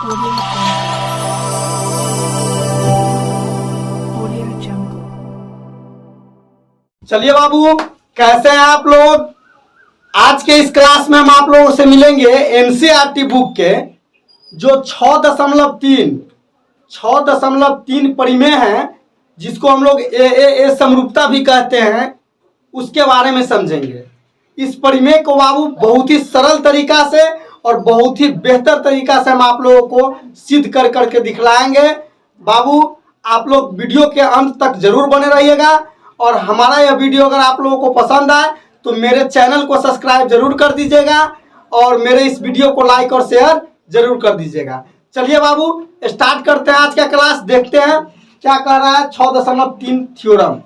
Audio Jungle. चलिए बाबू, कैसे हैं आप लोग। आज के इस क्लास में हम आप लोगों से मिलेंगे एनसीईआरटी बुक के जो 6.3 परिमेय हैं, जिसको हम लोग ए समरूपता भी कहते हैं, उसके बारे में समझेंगे। इस परिमेय को बाबू बहुत ही सरल तरीका से और बहुत ही बेहतर तरीका से हम आप लोगों को सिद्ध कर करके दिखलाएंगे। बाबू आप लोग वीडियो के अंत तक जरूर बने रहिएगा और हमारा यह वीडियो अगर आप लोगों को पसंद आए तो मेरे चैनल को सब्सक्राइब जरूर कर दीजिएगा और मेरे इस वीडियो को लाइक और शेयर जरूर कर दीजिएगा। चलिए बाबू स्टार्ट करते हैं आज का क्लास। देखते हैं क्या कह रहा है 6.3 थ्योरम।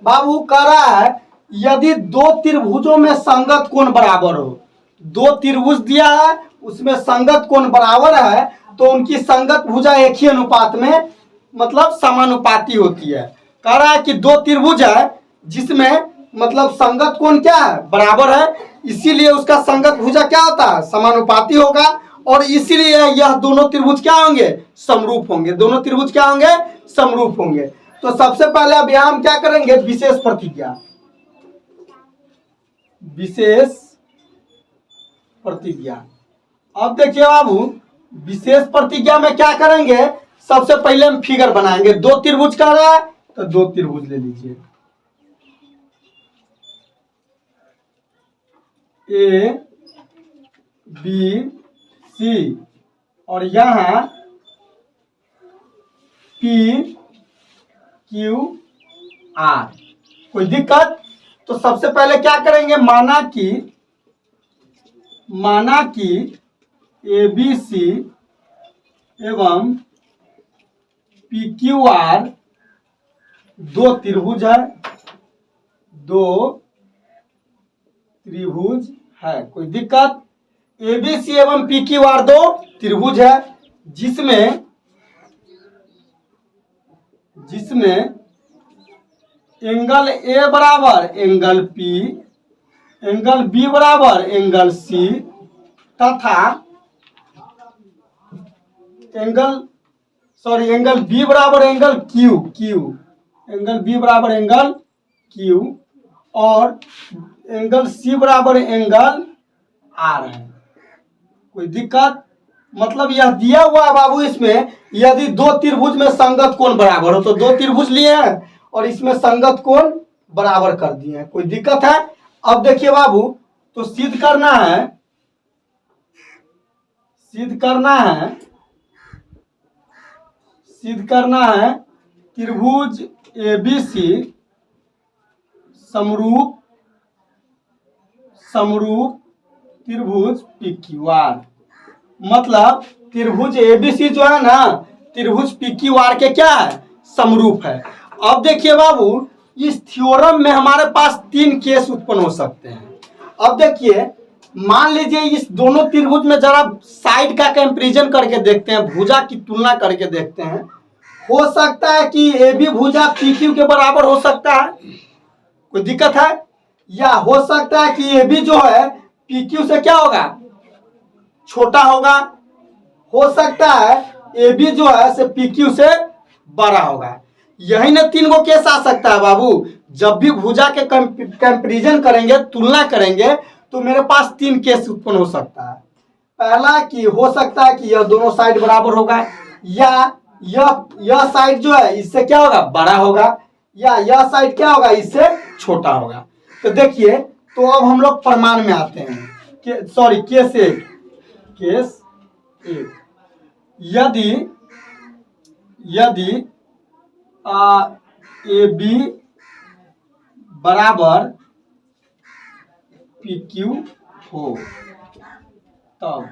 बाबू कह रहा है यदि दो त्रिभुजों में संगत कोण बराबर हो, दो त्रिभुज दिया है उसमें संगत कोण बराबर है तो उनकी संगत भुजा एक ही अनुपात में मतलब समानुपाती होती है। कह रहा है कि दो त्रिभुज है जिसमें मतलब संगत कोण क्या है, बराबर है, इसीलिए उसका संगत भुजा क्या होता है, समानुपाती होगा और इसीलिए यह दोनों त्रिभुज क्या होंगे, समरूप होंगे। दोनों त्रिभुज क्या होंगे, समरूप होंगे। तो सबसे पहले अब यहाँ हम क्या करेंगे, विशेष प्रतिज्ञा। विशेष प्रतिज्ञा। अब देखिए बाबू विशेष प्रतिज्ञा में क्या करेंगे, सबसे पहले हम फिगर बनाएंगे। दो त्रिभुज का रहा है तो दो त्रिभुज ले लीजिए, ए बी सी और यहां पी क्यू आर। कोई दिक्कत? तो सबसे पहले क्या करेंगे, माना कि ए बी सी एवं पी क्यू आर दो त्रिभुज है, दो त्रिभुज है। कोई दिक्कत? ए बी सी एवं पी क्यू आर दो त्रिभुज है जिसमें एंगल ए बराबर एंगल पी, एंगल बी बराबर एंगल सी तथा एंगल बी बराबर एंगल क्यू, एंगल बी बराबर एंगल क्यू और एंगल सी बराबर एंगल आर है। कोई दिक्कत? मतलब यह दिया हुआ है बाबू, इसमें यदि दो त्रिभुज में संगत कोण बराबर हो तो दो त्रिभुज लिए हैं और इसमें संगत कोण बराबर कर दिए हैं। कोई दिक्कत है? अब देखिए बाबू, तो सिद्ध करना है त्रिभुज एबीसी समरूप त्रिभुज पीक्यूआर। मतलब त्रिभुज एबीसी जो है ना, त्रिभुज पीक्यूआर के क्या है, समरूप है। अब देखिए बाबू इस थ्योरम में हमारे पास तीन केस उत्पन्न हो सकते हैं। अब देखिए मान लीजिए इस दोनों त्रिभुज में जरा साइड का कंपैरिजन करके देखते हैं, भुजा की तुलना करके देखते हैं। हो सकता है कि ए बी भुजा पी क्यू के बराबर हो सकता है, कोई दिक्कत है? या हो सकता है कि ए बी जो है पी क्यू से क्या होगा, छोटा होगा। हो सकता है ए बी जो है से पी क्यू से बड़ा होगा। यही ना तीन गो केस आ सकता है बाबू। जब भी भुजा के कंपैरिजन करेंगे, तुलना करेंगे, तो मेरे पास तीन केस उत्पन्न हो सकता है। पहला कि हो सकता है कि यह दोनों साइड बराबर होगा, या यह साइड जो है इससे क्या होगा, बड़ा होगा, या यह साइड क्या होगा, इससे छोटा होगा। तो देखिए, तो अब हम लोग प्रमाण में आते हैं। केस एक। यदि ए बी बराबर पी क्यू हो तब।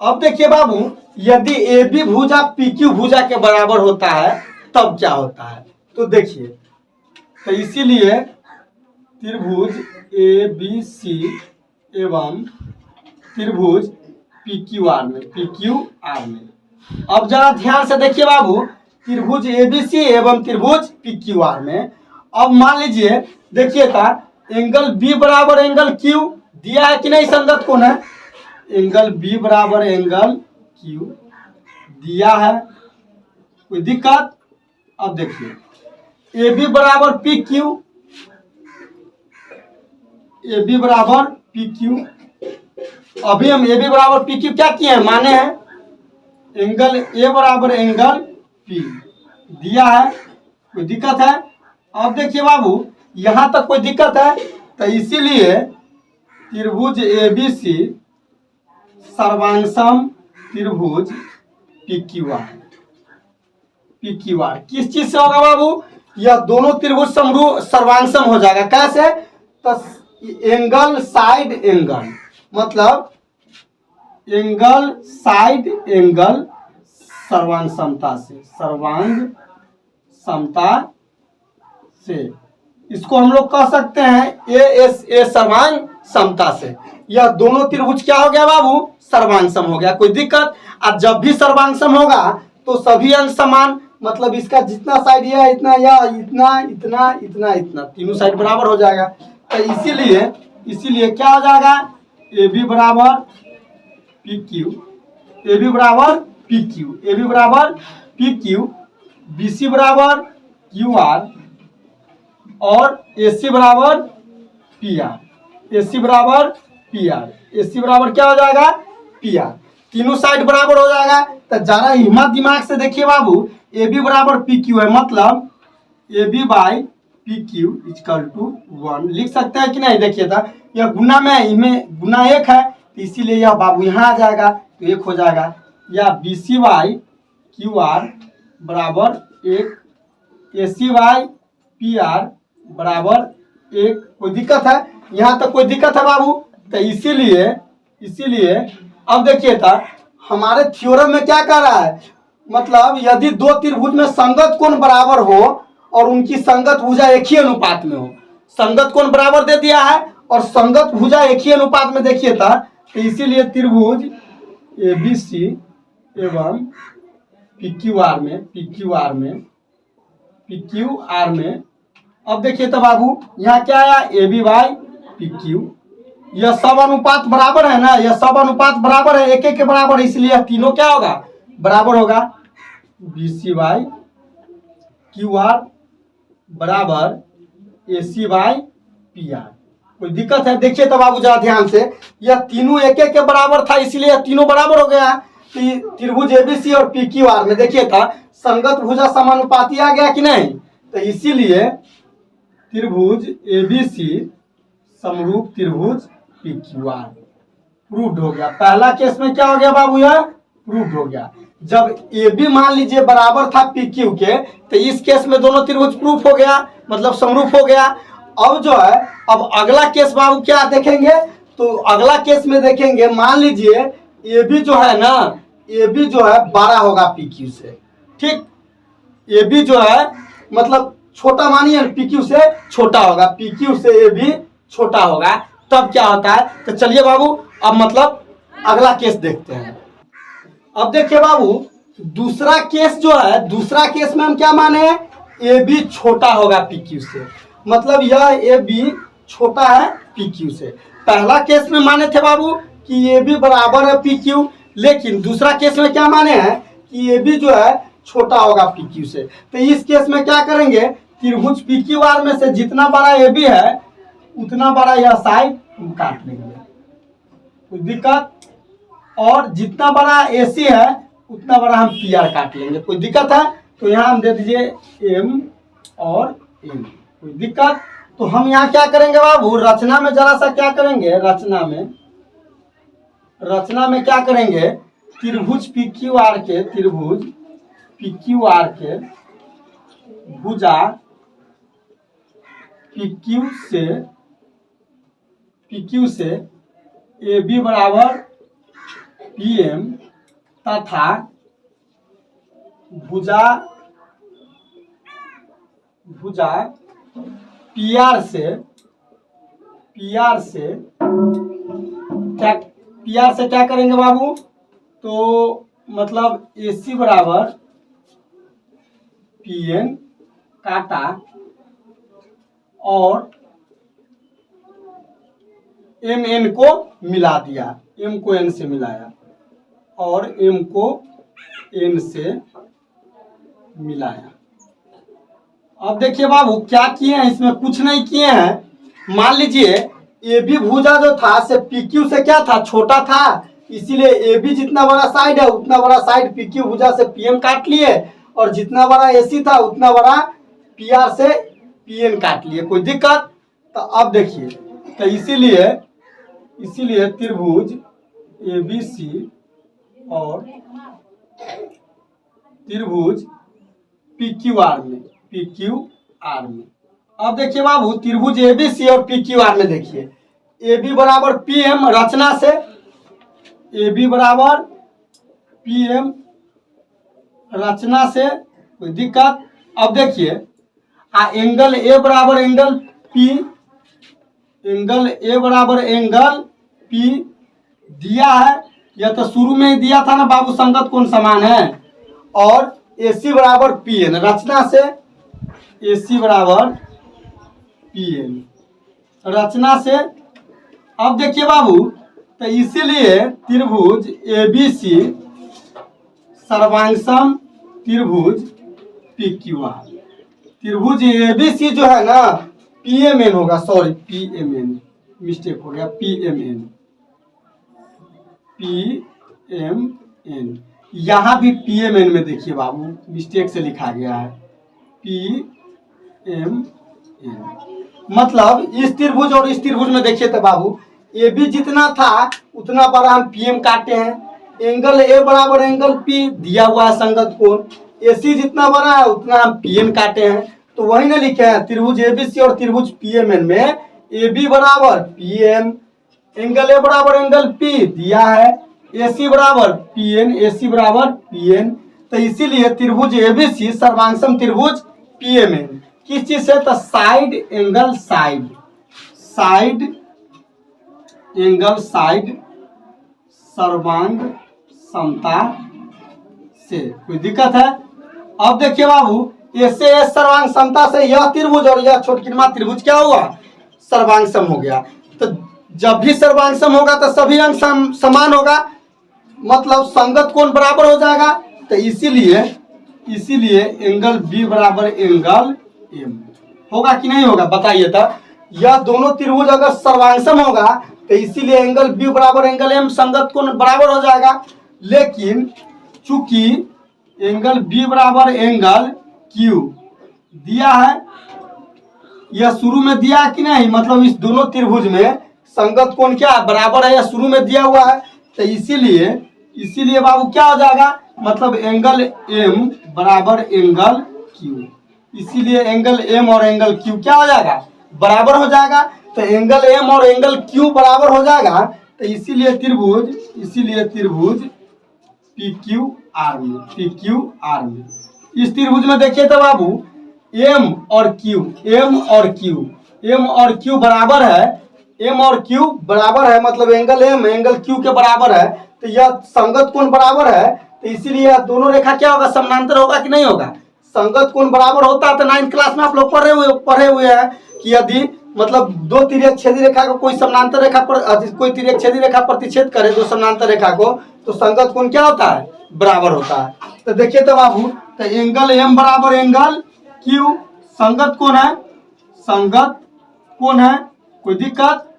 अब देखिए बाबू यदि ए बी भुजा पी क्यू भुजा के बराबर होता है तब क्या होता है। तो देखिए, तो इसीलिए त्रिभुज ए बी सी एवं त्रिभुज पी क्यू आर में। अब जरा ध्यान से देखिए बाबू, त्रिभुज एबीसी एवं त्रिभुज पीक्यूआर में। अब मान लीजिए देखिएगा एंगल बी बराबर एंगल क्यू दिया है कि नहीं, संगत कोण है। एंगल बी बराबर एंगल क्यू दिया है, कोई दिक्कत? अब देखिए ए बी बराबर पी क्यू, ए बी बराबर पी क्यू। अभी हम ए बी बराबर पी क्यू क्या किए हैं, माने हैं एंगल ए बराबर एंगल पी दिया है, कोई दिक्कत है? अब देखिए बाबू यहां तक कोई दिक्कत है, तो इसीलिए त्रिभुज ए बी सी सर्वांगसम त्रिभुज P Q R. P Q R किस चीज से होगा बाबू? यह दोनों त्रिभुज सर्वांगसम हो जाएगा। कैसे? तो एंगल साइड एंगल, मतलब एंगल साइड एंगल सर्वांग समता से, सर्वांग समता से इसको हम लोग कह सकते हैं ए सर्वांग समता से। यह दोनों त्रिभुज क्या हो गया बाबू? सर्वांग सम हो गया, कोई दिक्कत? अब जब भी सर्वांग सम होगा तो सभी अंश समान, मतलब इसका जितना साइड यह इतना या इतना इतना इतना इतना तीनों साइड बराबर हो जाएगा। तो इसीलिए क्या हो जाएगा? ए बी बराबर पी क्यू, ए बी बराबर पी क्यू, ए बी बराबर पी क्यू, बी सी बराबर क्यू आर और ए सी बराबर पी आर, ए सी बराबर पी आर, ए सी बराबर क्या हो जाएगा? P R. तीनों साइड बराबर हो जाएगा। तो जरा हिम्मत दिमाग से देखिए बाबू, ए बी बराबर पी क्यू है, मतलब A B by P Q equal to 1 लिख सकते हैं कि नहीं? देखिए था यह गुना में, इनमें गुना 1 है, तो इसीलिए यह बाबू यहाँ आ जाएगा तो 1 हो जाएगा। या B C Y Q R बराबर 1, A C Y P R बराबर 1, कोई दिक्कत है? यहाँ तक कोई दिक्कत है बाबू? तो इसीलिए अब देखिए था हमारे थ्योरम में क्या कह रहा है, मतलब यदि दो त्रिभुज में संगत कोण बराबर हो और उनकी संगत भुजा एक ही अनुपात में हो, संगत कोण बराबर दे दिया है और संगत भुजा एक ही अनुपात में देखिए था, तो इसीलिए त्रिभुज ए बी सी एवं पी क्यू आर में अब देखिए तो बाबू यहाँ क्या आया? A B by P Q, यह सब अनुपात बराबर है ना, यह सब अनुपात बराबर है, एक एक के बराबर है, इसलिए तीनों क्या होगा? बराबर होगा। B C by Q R बराबर A C by P R, कोई दिक्कत है? देखिए तो बाबू जरा ध्यान से, यह तीनों एक एक के बराबर था, इसलिए यह तीनों बराबर हो गया। त्रिभुज एबीसी और पी क्यू आर में देखिए था संगत भुजा समानुपाती आ गया कि नहीं? तो इसीलिए त्रिभुज एबीसी समरूप त्रिभुज पी क्यू आर प्रूव्ड हो गया। पहला केस में क्या हो गया बाबू? यह प्रूव्ड हो गया। जब ए बी मान लीजिए बराबर था पी क्यू के, तो इस केस में दोनों त्रिभुज प्रूफ हो गया, मतलब समरूप हो गया। अब जो है, अब अगला केस बाबू क्या देखेंगे? तो अगला केस में देखेंगे, मान लीजिए ए बी जो है ना, ए बी जो है बड़ा होगा पी क्यू से, ठीक? ए बी जो है मतलब छोटा मानिए, पी क्यू से छोटा होगा, पी क्यू से ए बी छोटा होगा, तब क्या होता है? तो चलिए बाबू अब मतलब अगला केस देखते हैं। अब देखिए बाबू दूसरा केस जो है, दूसरा केस में हम क्या माने? ए बी छोटा होगा पी क्यू से, मतलब यह ए बी छोटा है पी क्यू से। पहला केस में माने थे बाबू कि ए बी बराबर है पी क्यू, लेकिन दूसरा केस में क्या माने हैं कि ए बी जो है छोटा होगा पी क्यू से। तो इस केस में क्या करेंगे? त्रिभुज पी क्यू आर में से जितना बड़ा ए बी है उतना बड़ा यह साइड काट लेंगे, कोई दिक्कत? और जितना बड़ा ए सी है उतना बड़ा हम पी आर काट लेंगे, कोई दिक्कत है? तो यहाँ हम दे दीजिए एम और एम, कोई दिक्कत? तो हम यहाँ क्या करेंगे बाबू? रचना में जरा सा क्या करेंगे? रचना में क्या करेंगे? त्रिभुज पी क्यू आर के, त्रिभुज पी क्यू आर के भुजा पी क्यू से ए बी बराबर पी एम तथा भुजा पी आर से क्या करेंगे बाबू? तो मतलब ए सी बराबर पी एन काटा और एम एन को मिला दिया, एम को एन से मिलाया, और एम को एन से मिलाया। अब देखिए बाबू क्या किए हैं, इसमें कुछ नहीं किए हैं। मान लीजिए ए बी भुजा जो था से पी क्यू से क्या था, छोटा था, इसीलिए ए बी जितना बड़ा साइड है उतना बड़ा साइड पी क्यू भुजा से पी एम काट लिए, और जितना बड़ा ए सी था उतना बड़ा पी आर से पी एन काट लिए। कोई दिक्कत? तो अब देखिए, तो इसीलिए त्रिभुज ए बी सी और त्रिभुज पी क्यू आर में, अब देखिए बाबू त्रिभुज ए बी सी और पी क्यू आर में देखिए, ए बी बराबर पी एम रचना से, ए बी बराबर पी एम रचना से, कोई दिक्कत? अब देखिए एंगल ए बराबर एंगल पी, एंगल ए बराबर एंगल पी दिया है, यह तो शुरू में ही दिया था ना बाबू, संगत कोण समान है। और ए सी बराबर पी एन रचना से, ए सी बराबर पी एन रचना से। अब देखिए बाबू, तो इसीलिए त्रिभुज ए बी सी सर्वांगसम त्रिभुज पी क्यू आर, त्रिभुज ए बी सी जो है ना पी एम एन होगा, sorry P M N, mistake हो गया, पी एम एन, यहाँ भी पी एम एन में देखिए बाबू मिस्टेक से लिखा गया है पी एम एन। मतलब इस त्रिभुज और इस त्रिभुज में देखिए तो बाबू ए बी जितना था उतना बड़ा हम पी एम काटे हैं, एंगल ए बराबर एंगल पी दिया हुआ है संगत कोण, ए सी जितना बड़ा है उतना हम पी एन काटे हैं। तो वही ना लिखे हैं त्रिभुज ए बी सी और त्रिभुज पी एम एन में ए बी बराबर पी एम, एंगल ए बराबर एंगल पी दिया है, ए सी बराबर पी एन, ए सी बराबर पी एन। तो इसीलिए त्रिभुज ए बी सी सर्वांगसम त्रिभुज पी एम एन किस चीज से, तो side angle side angle side सर्वांग समता से। कोई दिक्कत है? अब देखिए बाबू ऐसे सर्वांग समता से यह त्रिभुज और यह छोटकिरमा त्रिभुज क्या हुआ, सर्वांग सम हो गया। तो जब भी सर्वांग सम होगा तो सभी अंग समान होगा, मतलब संगत कोण बराबर हो जाएगा। तो इसीलिए एंगल बी बराबर एंगल एम होगा कि नहीं होगा, बताइए। तो यह दोनों त्रिभुज अगर सर्वांगसम होगा तो इसीलिए एंगल बी बराबर एंगल एम संगत कोण बराबर हो जाएगा। लेकिन चूंकि एंगल बी बराबर एंगल क्यू दिया है, यह शुरू में दिया है कि नहीं, मतलब इस दोनों त्रिभुज में संगत कोण क्या बराबर है, यह शुरू में दिया हुआ है। तो इसीलिए बाबू क्या हो जाएगा, मतलब एंगल एम बराबर एंगल क्यू, इसीलिए एंगल एम और एंगल क्यू क्या हो जाएगा, बराबर हो जाएगा। तो एंगल एम और एंगल क्यू बराबर हो जाएगा, तो इसीलिए त्रिभुज पी क्यू आर में, इस त्रिभुज में देखिए तो बाबू एम और क्यू बराबर है, मतलब एंगल एम एंगल क्यू के बराबर है। तो यह संगत कोण बराबर है, तो इसीलिए दोनों रेखा क्या होगा, समानांतर होगा कि नहीं होगा। संगत कोण बराबर होता है तो 9th क्लास में आप लोग पढ़े हुए हैं कि यदि मतलब दो तिर्यक छेदी रेखा को कोई समानांतर रेखा पर कोई तिर्यक छेदी रेखा प्रतिच्छेद करे दो समानांतर रेखा को, तो संगत कोण क्या होता है, बराबर होता है। तो देखिए तो बाबू, तो एंगल एम बराबर एंगल क्यू संगत कोण है, कोई दिक्कत।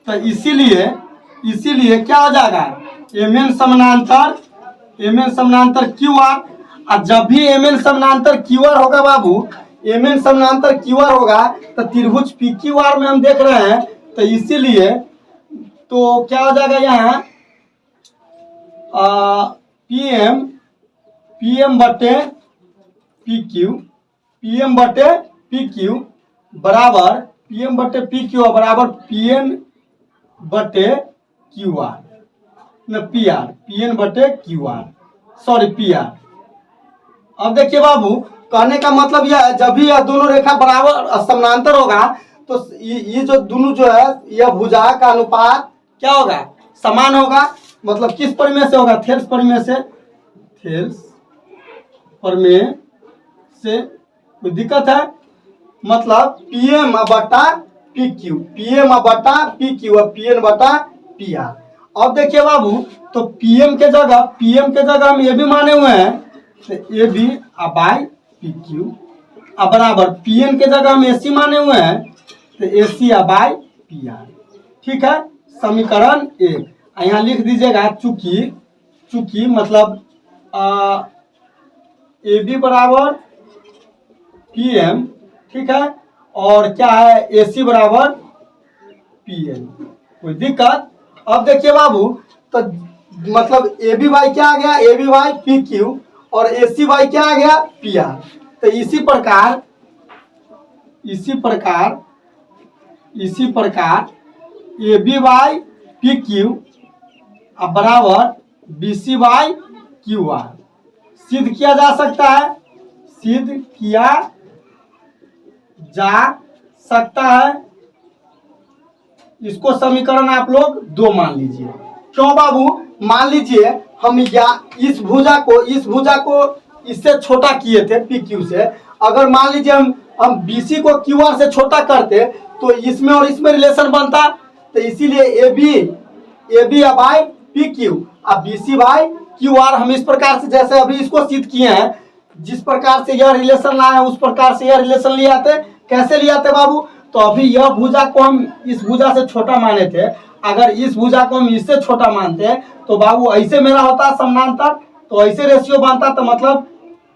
तो इसीलिए क्या हो जाएगा, एम एन समानांतर क्यू आर। और जब भी एम एन समानांतर क्यू आर होगा बाबू, एम एन समानांतर क्यू आर होगा तो त्रिभुज पी क्यू आर में हम देख रहे हैं। तो इसीलिए तो क्या हो जाएगा यहाँ पी एम बटे पी क्यू बराबर पी एन बटे क्यू आर न पी एन बटे Q R, sorry P R. अब देखिए बाबू, कहने का मतलब यह है जब भी यह दोनों रेखा बराबर समानांतर होगा तो ये जो दोनों जो है यह भुजा का अनुपात क्या होगा, समान होगा। मतलब किस परिमेय से होगा, थेल्स परिमेय से। कोई दिक्कत है, मतलब पी एम बटा पी क्यू और पी एन बटा पी आर। अब देखिए बाबू, तो पीएम के जगह हम ए बी माने हुए हैं, तो A B by P Q. अब बराबर पीएन के जगह हम एसी माने हुए हैं, तो एसी बाई पी आर। ठीक है, समीकरण 1। यहाँ लिख दीजिएगा चूंकि मतलब ए बी बराबर पी एम, ठीक है, और क्या है एसी बराबर पी एन। कोई दिक्कत? अब देखिए बाबू, तो मतलब ए बी बाई क्या आ गया, A B by P Q, और ए सी बाई क्या आ गया, पी आर। तो इसी प्रकार A B by P Q बराबर B C by Q R सिद्ध किया जा सकता है, इसको समीकरण आप लोग 2 मान लीजिए। क्यों बाबू? मान लीजिए हम इस भुजा को इससे छोटा किए थे पी क्यू से। अगर मान लीजिए हम बीसी को क्यू आर से छोटा करते तो इसमें और इसमें रिलेशन बनता। तो इसीलिए A B by P Q अब B C by Q R हम इस प्रकार से, जैसे अभी इसको सिद्ध किए हैं, जिस प्रकार से यह रिलेशन लाए उस प्रकार से यह रिलेशन ले आते। कैसे ले आते बाबू? तो अभी यह भुजा को हम इस भुजा से छोटा माने थे, अगर इस भुजा को हम इससे छोटा मानते तो बाबू ऐसे मेरा होता समानांतर, तो ऐसे रेशियो बनता। तो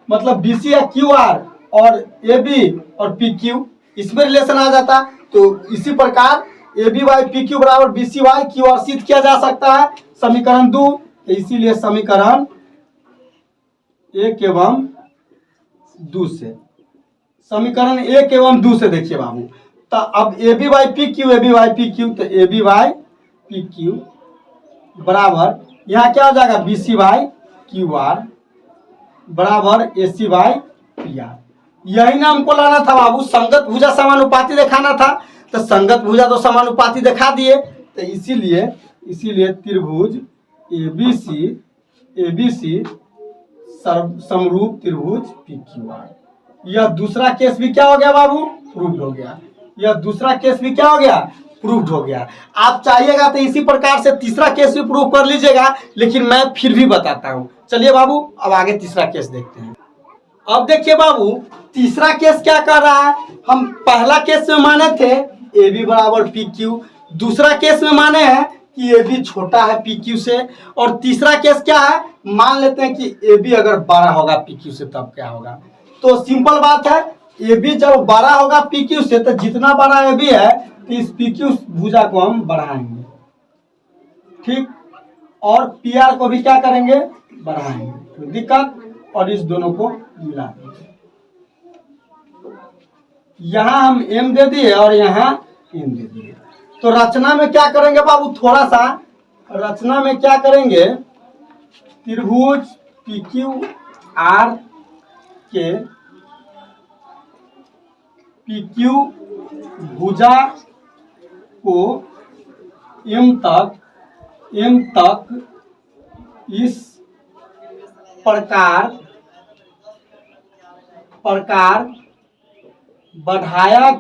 मतलब बी सी या क्यू आर और ए बी और पी क्यू इसमें रिलेशन आ जाता। तो इसी प्रकार A B by P Q बराबर B C by Q R सिद्ध किया जा सकता है, समीकरण 2। तो इसीलिए समीकरण 1 एवं 2 से, समीकरण 1 एवं 2 से देखिए बाबू, तो अब A B by P Q, तो A B by P Q बराबर यहाँ क्या हो जाएगा, B C by Q R बराबर A C by P R. यही ना हमको लाना था बाबू, संगत भुजा समानुपाती दिखाना था। तो संगत भुजा तो समानुपाती दिखा दिए। तो इसीलिए त्रिभुज ए बी सी समरूप त्रिभुज पी क्यू आर। यह दूसरा केस भी क्या हो गया बाबू, प्रूव्ड हो गया। यह दूसरा केस भी क्या हो गया, प्रूव्ड हो गया। आप चाहिएगा तो इसी प्रकार से तीसरा केस भी प्रूव कर लीजिएगा, लेकिन मैं फिर भी बताता हूँ। चलिए बाबू, अब आगे तीसरा केस देखते हैं। अब देखिए बाबू, तीसरा केस क्या कर रहा है। हम पहला केस में माने थे ए बी बराबर पी क्यू, दूसरा केस में माने हैं कि ए बी छोटा है पी क्यू से, और तीसरा केस क्या है, मान लेते हैं कि ए बी अगर बड़ा होगा पी क्यू से तब क्या होगा। तो सिंपल बात है, ए बी जब बड़ा होगा पी क्यू से, तो जितना बड़ा ए बी है तो इस पी क्यू भुजा को हम बढ़ाएंगे, ठीक, और पी आर को भी क्या करेंगे, बढ़ाएंगे। तो दिक्कत, और इस दोनों को मिला देंगे। यहाँ हम एम दे दिए और यहाँ एम दे दिए। तो रचना में क्या करेंगे बाबू, थोड़ा सा रचना में क्या करेंगे, त्रिभुज पी क्यू आर के पी क्यू भुजा को एम तक इस प्रकार बढ़ाया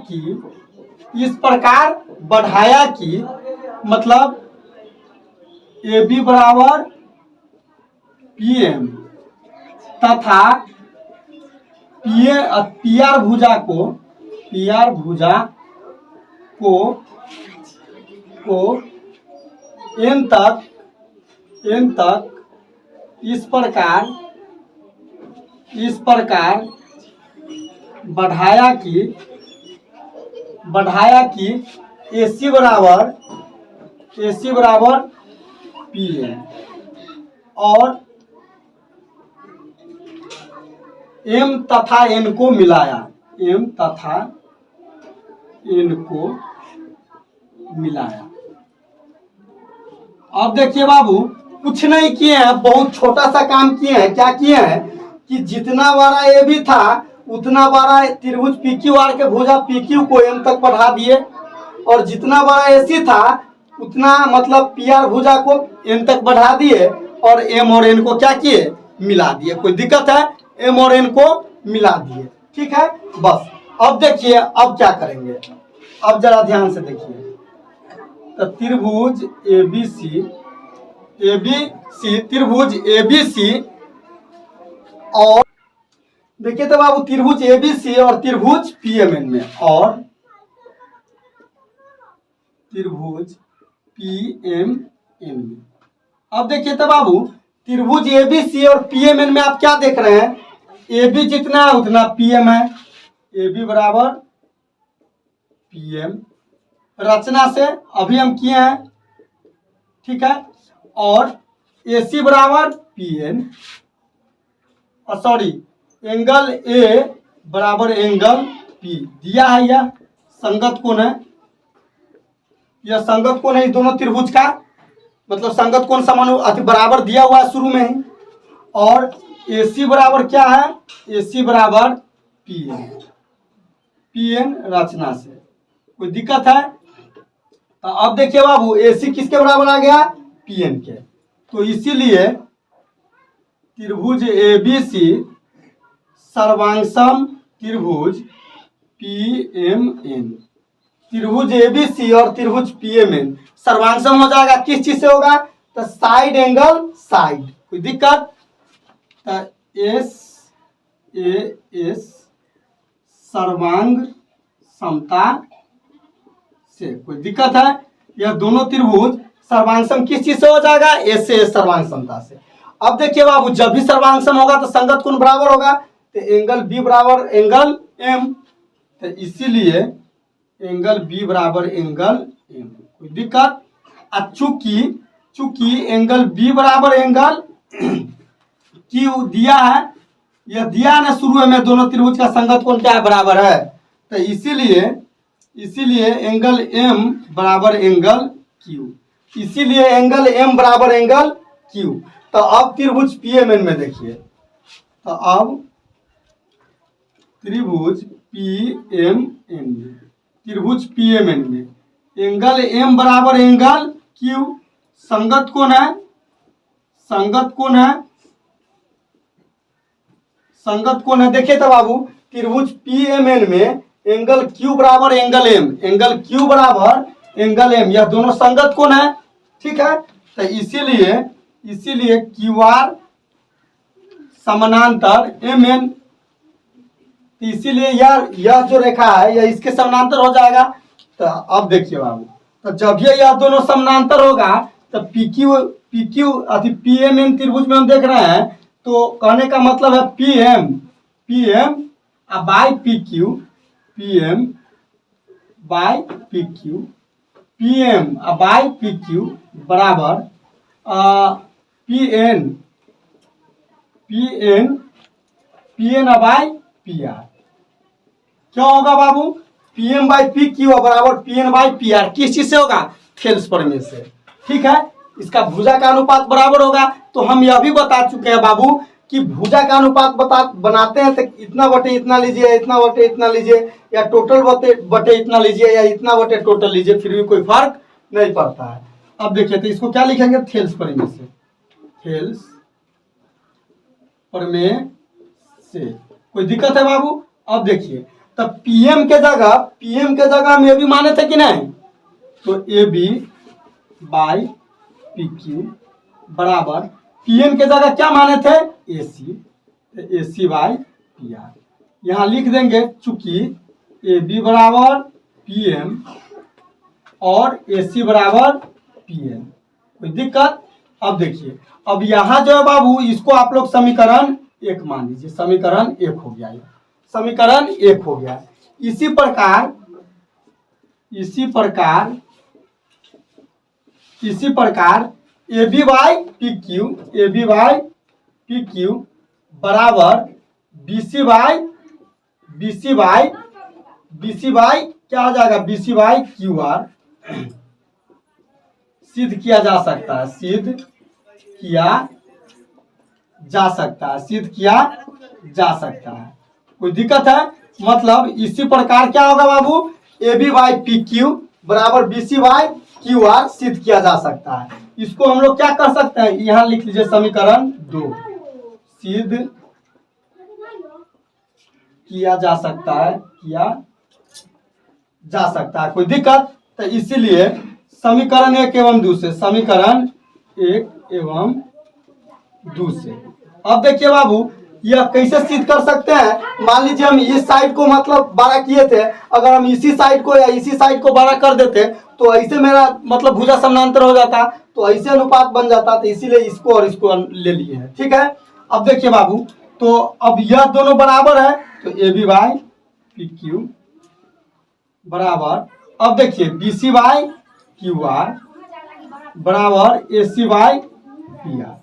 कि मतलब ए बी बराबर पी एम तथा पी आर भुजा को एन तक इस प्रकार बढ़ाया कि AC बराबर पी एम और M तथा N को मिलाया, अब देखिए बाबू, कुछ नहीं किए हैं, बहुत छोटा सा काम किए हैं। क्या किए हैं कि जितना बड़ा ए बी था उतना बड़ा त्रिभुज पी क्यू आर के भुजा पी क्यू को एम तक बढ़ा दिए, और जितना बड़ा ए सी था उतना मतलब पी आर भुजा को एन तक बढ़ा दिए, और एम और एन को क्या किए, मिला दिए। कोई दिक्कत है, एम और एन को मिला दिए, ठीक है बस। अब देखिए अब क्या करेंगे, अब जरा ध्यान से देखिए। तो त्रिभुज A B C A B C, त्रिभुज ए बी सी और देखिए तो बाबू त्रिभुज ए बी सी और त्रिभुज पीएमएन में, और त्रिभुज पीएमएन में। अब देखिए तो बाबू त्रिभुज ए बी सी और पीएमएन में आप क्या देख रहे हैं, ए बी जितना है उतना पीएम है, ए बी बराबर पीएम रचना से अभी हम किए हैं, ठीक है। और ए सी बराबर पीएन, सॉरी एंगल ए बराबर एंगल पी दिया है, यह संगत कोण है, यह संगत कोण है इस दोनों त्रिभुज का, मतलब संगत कोण समानुपाती बराबर दिया हुआ है शुरू में ही। और ए सी बराबर क्या है, ए सी बराबर पीएन, पीएन रचना से कोई दिक्कत है। तो अब देखिए बाबू ए सी किसके बराबर आ गया, पीएन के, तो इसीलिए त्रिभुज ए बी सी सर्वांगसम त्रिभुज पीएमएन, त्रिभुज ए बी सी और त्रिभुज पीएमएन सर्वांगसम हो जाएगा, किस चीज से होगा, तो साइड एंगल साइड, कोई दिक्कत, तो एस ए एस सर्वांग समता से, कोई दिक्कत है। यह दोनों त्रिभुज सर्वांगसम किस चीज से हो जाएगा, एस से एस सर्वांग समता से। अब देखिए बाबू जब भी सर्वांगसम होगा तो संगत कोण बराबर होगा, तो एंगल बी बराबर एंगल एम, तो इसीलिए एंगल बी बराबर एंगल एम, कोई दिक्कत। चूंकि एंगल बी बराबर एंगल क्यू दिया है, यह दिया है ना शुरू में दोनों त्रिभुज का संगत कोण क्या है, बराबर है, तो इसीलिए एंगल एम बराबर एंगल क्यू, इसीलिए एंगल एम बराबर एंगल क्यू। तो अब त्रिभुज पीएमएन में देखिए, तो अब त्रिभुज पीएमएन में, त्रिभुज पीएमएन में एंगल एम बराबर एंगल क्यू, संगत कोण है, संगत कोण है, संगत कोण है। देखिए तो बाबू त्रिभुज पीएमएन में एंगल क्यू बराबर एंगल एम, एंगल क्यू बराबर एंगल एम, यह दोनों संगत कोण है, ठीक है। तो इसीलिए क्यू आर समानांतर एम एन, इसीलिए यह जो रेखा है यह इसके समानांतर हो जाएगा। तो अब देखिए बाबू, तो जब यह दोनों समानांतर होगा तो पीक्यू अति पीएमएन त्रिभुज में हम देख रहे हैं, तो कहने का मतलब है PM by PQ, PM by PQ, PM by PQ बराबर पीएन बाय पीआर। क्या होगा बाबू, पीएम बाय पीक्यू बराबर पीएन बाय पीआर, किस चीज से होगा, थेल्स प्रमेय से, ठीक है। इसका भुजा का अनुपात बराबर होगा। तो हम यह भी बता चुके हैं बाबू कि भुजा का अनुपात बनाते हैं तो इतना बटे इतना लीजिए, इतना बटे इतना लीजिए, या टोटल बटे इतना लीजिए, या इतना बटे टोटल लीजिए, फिर भी कोई फर्क नहीं पड़ता है। अब देखिए तो इसको क्या लिखेंगे, थेल्स प्रमेय से, थेल्स प्रमेय से, कोई दिक्कत है बाबू। अब देखिए तब पीएम के जगह हम ए बी माने थे कि नहीं, तो A B by P Q बराबर पीएम के जगह क्या माने थे, ए सी, तो A C by P R यहाँ लिख देंगे। चूंकि ए बी बराबर पीएम और ए सी बराबर पीएम, कोई दिक्कत। अब देखिए अब यहाँ जो है बाबू इसको आप लोग समीकरण एक मान लीजिए, समीकरण एक हो गया, समीकरण एक हो गया। इसी प्रकार A B by P Q बराबर बी सी बाई क्या आ जाएगा, B C by Q R सिद्ध किया जा सकता है, सिद्ध किया जा सकता है, कोई दिक्कत है। मतलब इसी प्रकार क्या होगा बाबू, A B by P Q बराबर B C by Q R सिद्ध किया जा सकता है। इसको हम लोग क्या कर सकते हैं, यहाँ लिख लीजिए समीकरण 2, सिद्ध किया जा सकता है, कोई दिक्कत। तो इसीलिए समीकरण 1 एवं 2 से, समीकरण एक एवं दूसरे। अब देखिए बाबू, यह कैसे सिद्ध कर सकते हैं। मान लीजिए हम इस साइड को मतलब 12 किए थे, अगर हम इसी साइड को या इसी साइड को 12 कर देते तो ऐसे मेरा मतलब भुजा समानांतर हो जाता, तो ऐसे अनुपात बन जाता। तो इसीलिए इसको और इसको ले लिए हैं, ठीक है। अब देखिए बाबू, तो अब यह दोनों बराबर है, तो A B by P Q बराबर, अब देखिए B C by Q R बराबर A C by P R.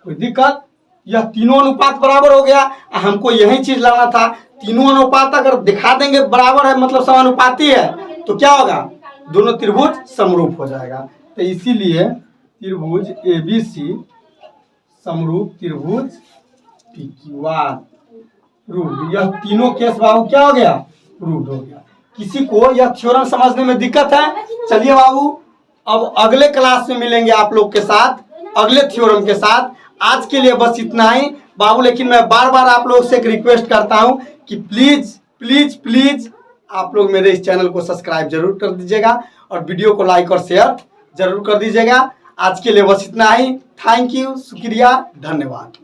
कोई दिक्कत? यह तीनों अनुपात बराबर हो गया। हमको यही चीज लाना था। तीनों अनुपात अगर दिखा देंगे बराबर है, मतलब समानुपाती है, तो क्या होगा, दोनों त्रिभुज समरूप हो जाएगा। तो इसीलिए त्रिभुज ए बी सी समरूप त्रिभुज पी क्यू आर रूट। यह तीनों केस बाबू क्या हो गया, रूट हो गया। किसी को यह थ्योरम समझने में दिक्कत है? चलिए बाबू, अब अगले क्लास में मिलेंगे आप लोग के साथ अगले थ्योरम के साथ। आज के लिए बस इतना ही बाबू, लेकिन मैं बार बार आप लोग से एक रिक्वेस्ट करता हूं कि प्लीज प्लीज प्लीज आप लोग मेरे इस चैनल को सब्सक्राइब जरूर कर दीजिएगा और वीडियो को लाइक और शेयर जरूर कर दीजिएगा। आज के लिए बस इतना ही। थैंक यू, शुक्रिया, धन्यवाद।